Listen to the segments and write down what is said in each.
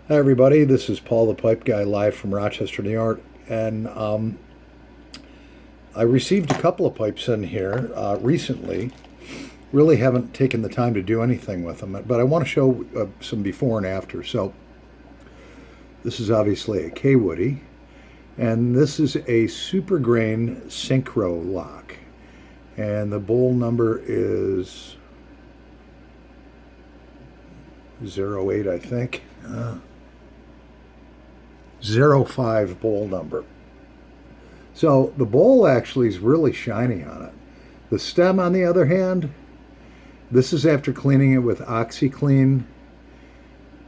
Hi, everybody. This is Paul the Pipe Guy live from Rochester, New York. And I received a couple of pipes in here recently. Really haven't taken the time to do anything with them, but I want to show some before and after. So, this is obviously a K Woody, and this is a Super Grain Synchro lock. And the bowl number is 08, I think. 05 bowl number. So the bowl actually is really shiny on it. The stem, on the other hand, this is after cleaning it with OxiClean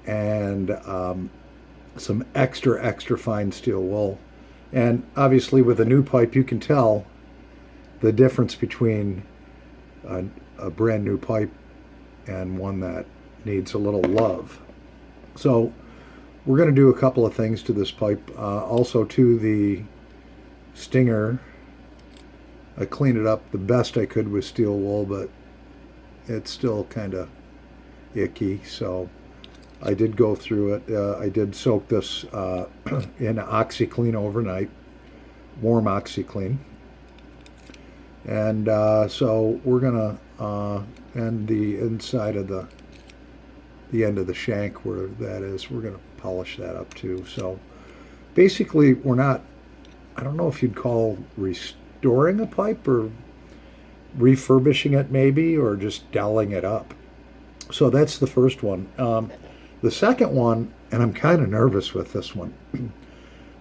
and some extra fine steel wool. And obviously, with a new pipe, you can tell the difference between a brand new pipe and one that needs a little love. So we're going to do a couple of things to this pipe. Also to the stinger, I cleaned it up the best I could with steel wool, but it's still kind of icky. So I did go through it. I did soak this in OxiClean overnight, warm OxiClean. And so we're going to end the inside of the end of the shank where that is. We're going to polish that up too. So basically, we're not, I don't know if you'd call restoring a pipe or refurbishing it maybe, or just doweling it up. So that's the first one. The second one, and I'm kind of nervous with this one.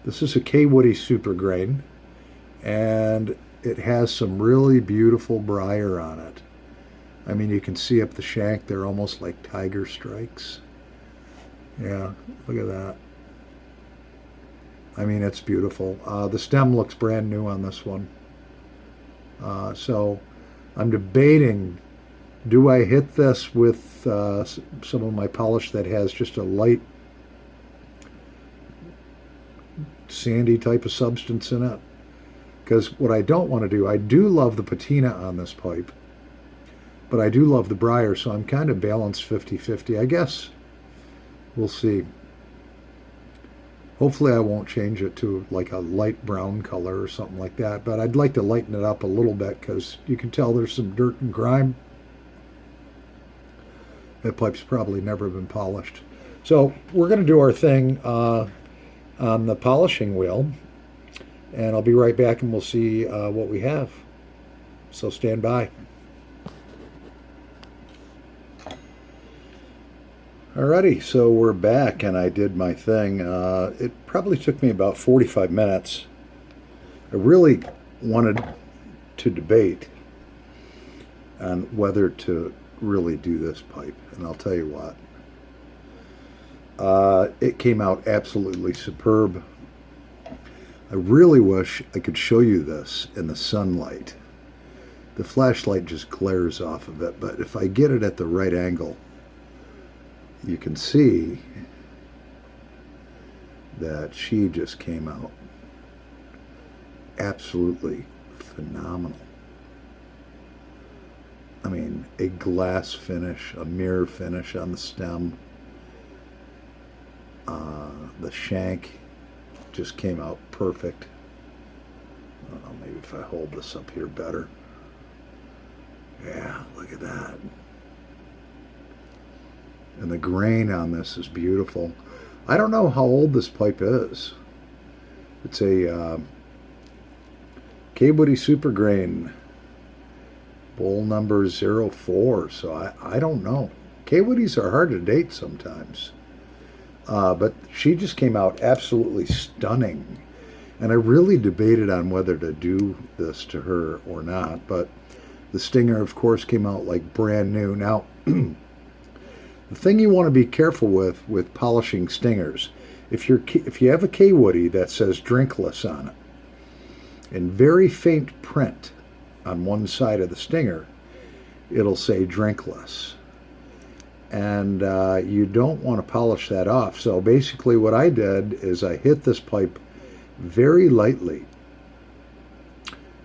This is a K Woody Super Grain, and it has some really beautiful briar on it. I mean, you can see up the shank, they're almost like tiger strikes. Yeah, look at that. I mean, it's beautiful. The stem looks brand new on this one. So I'm debating, do I hit this with some of my polish that has just a light sandy type of substance in it? Because what I don't want to do, I do love the patina on this pipe, but I do love the briar, so I'm kind of balanced 50-50. I guess we'll see. Hopefully I won't change it to like a light brown color or something like that, but I'd like to lighten it up a little bit because you can tell there's some dirt and grime. That pipe's probably never been polished. So we're going to do our thing on the polishing wheel, and I'll be right back and we'll see what we have. So stand by. Alrighty, so we're back and I did my thing. It probably took me about 45 minutes. I really wanted to debate on whether to really do this pipe, and I'll tell you what. It came out absolutely superb. I really wish I could show you this in the sunlight. The flashlight just glares off of it, but if I get it at the right angle, you can see that she just came out absolutely phenomenal. I mean, a glass finish, a mirror finish on the stem. The shank just came out perfect. I don't know, maybe if I hold this up here better. Yeah, look at that. And the grain on this is beautiful. I don't know how old this pipe is. It's a K Woody Super Grain, bowl number 04. So I don't know. K Woodies are hard to date sometimes. But she just came out absolutely stunning. And I really debated on whether to do this to her or not. But the stinger, of course, came out like brand new. Now, the thing you want to be careful with polishing stingers, if you have a K Woody that says drinkless on it, in very faint print on one side of the stinger, it'll say drinkless. And you don't want to polish that off. So basically what I did is I hit this pipe very lightly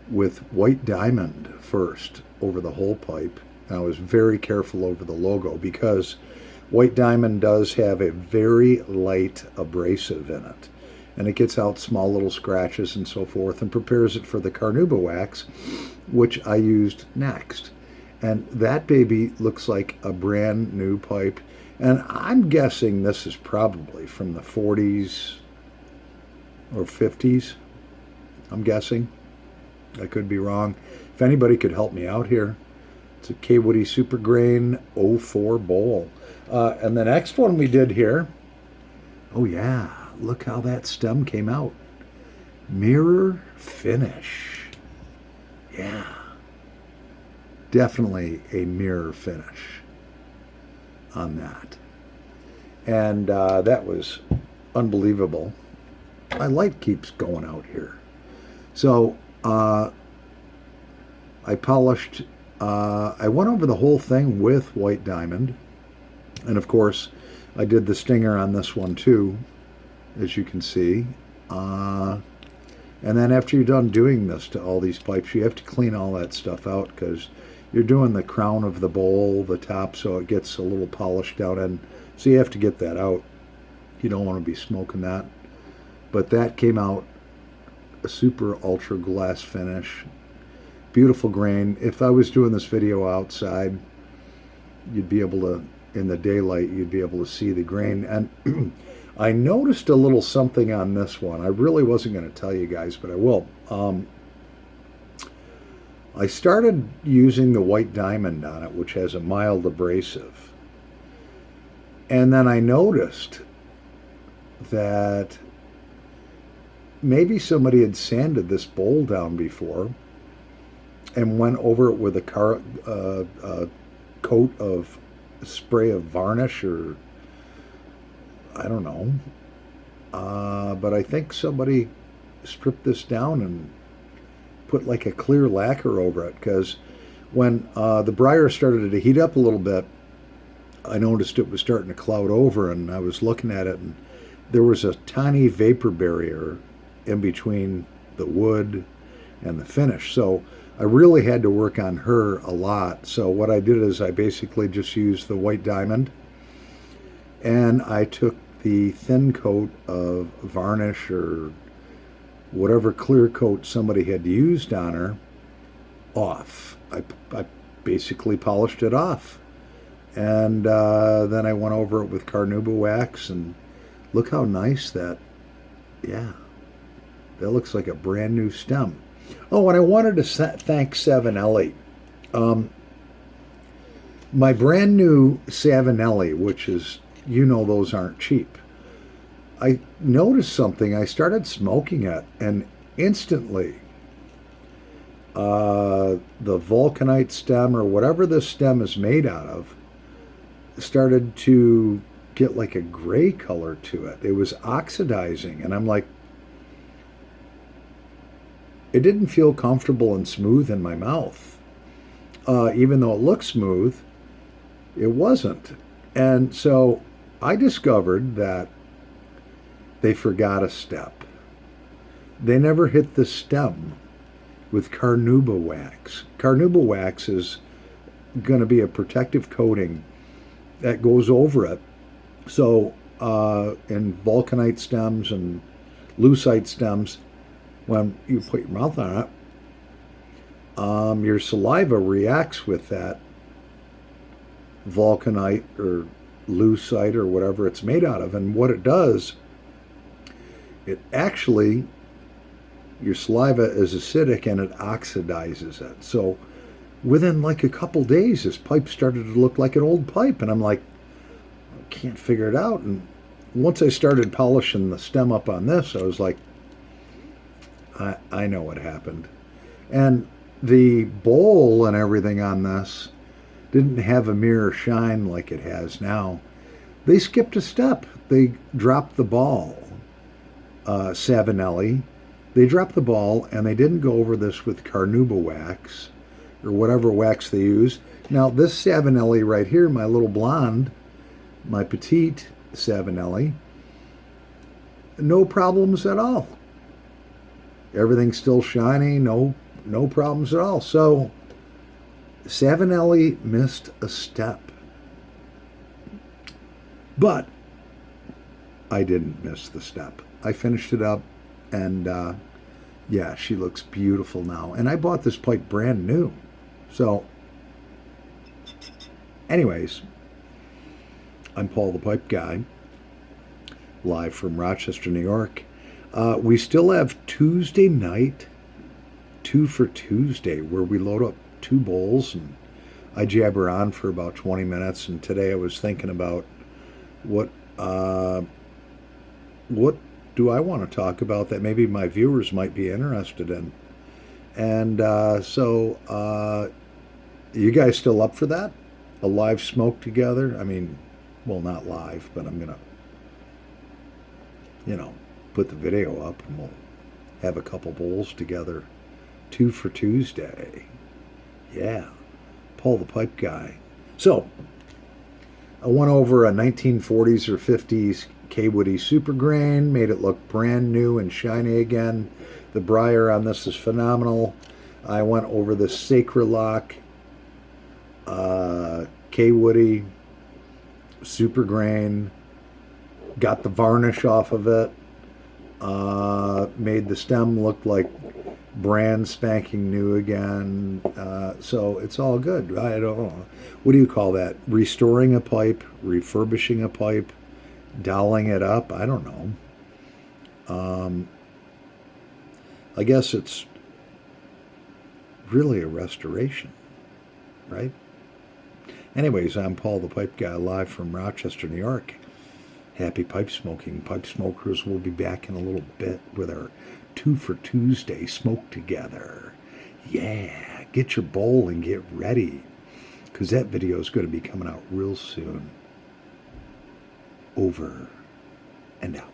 with white diamond first over the whole pipe. And I was very careful over the logo because White Diamond does have a very light abrasive in it, and it gets out small little scratches and so forth and prepares it for the Carnauba wax, which I used next. And that baby looks like a brand new pipe. And I'm guessing this is probably from the 40s or 50s. I'm guessing. I could be wrong. If anybody could help me out here, it's a K. Woody Super Grain 04 bowl. And the next one we did here, oh yeah, look how that stem came out. Mirror finish. Yeah. Definitely a mirror finish on that. And that was unbelievable. My light keeps going out here. So I polished, I went over the whole thing with White Diamond. And of course, I did the stinger on this one too, as you can see. And then after you're done doing this to all these pipes, you have to clean all that stuff out because you're doing the crown of the bowl, the top, so it gets a little polished out. And so you have to get that out. You don't want to be smoking that. But that came out a super ultra glass finish. Beautiful grain. If I was doing this video outside, you'd be able to, in the daylight, you'd be able to see the grain. And I noticed a little something on this one. I really wasn't going to tell you guys, but I will. I started using the White Diamond on it, which has a mild abrasive. And then I noticed that maybe somebody had sanded this bowl down before and went over it with a coat of spray of varnish, or I don't know. But I think somebody stripped this down and put like a clear lacquer over it, because when the briar started to heat up a little bit, I noticed it was starting to cloud over, and I was looking at it, and there was a tiny vapor barrier in between the wood and the finish. So I really had to work on her a lot. So what I did is I basically just used the White Diamond, and I took the thin coat of varnish or whatever clear coat somebody had used on her off. I basically polished it off. And then I went over it with Carnauba wax, and look how nice that, yeah, that looks like a brand new stem. Oh, and I wanted to thank Savinelli. My brand new Savinelli, which is, you know, those aren't cheap. I noticed something. I started smoking it, and instantly the vulcanite stem, or whatever this stem is made out of, started to get like a gray color to it. It was oxidizing, and I'm like, it didn't feel comfortable and smooth in my mouth. Even though it looked smooth, it wasn't. And so I discovered that they forgot a step. They never hit the stem with Carnauba wax. Carnauba wax is going to be a protective coating that goes over it. So in vulcanite stems and lucite stems, when you put your mouth on it, your saliva reacts with that vulcanite or lucite or whatever it's made out of. And what it does, it actually, your saliva is acidic and it oxidizes it. So within like a couple days, this pipe started to look like an old pipe. And I'm like, I can't figure it out. And once I started polishing the stem up on this, I was like, I know what happened. And the bowl and everything on this didn't have a mirror shine like it has now. They skipped a step. They dropped the ball. Savinelli, they dropped the ball, and they didn't go over this with Carnauba wax or whatever wax they use. Now this Savinelli right here, my little blonde, my petite Savinelli, no problems at all. Everything's still shiny, no problems at all. So Savinelli missed a step. But I didn't miss the step. I finished it up, and yeah, she looks beautiful now. And I bought this pipe brand new. So, anyways, I'm Paul the Pipe Guy, live from Rochester, New York. We still have Tuesday night, 2 for Tuesday, where we load up 2 bowls and I jabber on for about 20 minutes. And today I was thinking about what do I want to talk about that maybe my viewers might be interested in. And so you guys still up for that? A live smoke together? I mean, well, not live, but I'm going to, put the video up and we'll have a couple bowls together. 2 for Tuesday. Yeah. Paul the Pipe Guy. So, I went over a 1940s or 50s K-Woody Super Grain, made it look brand new and shiny again. The briar on this is phenomenal. I went over the Sacralock K-Woody Super Grain, got the varnish off of it, made the stem look like brand spanking new again. So it's all good. I don't know. What do you call that? Restoring a pipe, refurbishing a pipe, doweling it up? I don't know. I guess it's really a restoration, right? Anyways, I'm Paul the Pipe Guy, live from Rochester, New York. Happy pipe smoking. Pipe smokers will be back in a little bit with our 2 for Tuesday smoke together. Yeah, get your bowl and get ready, because that video is going to be coming out real soon. Over and out.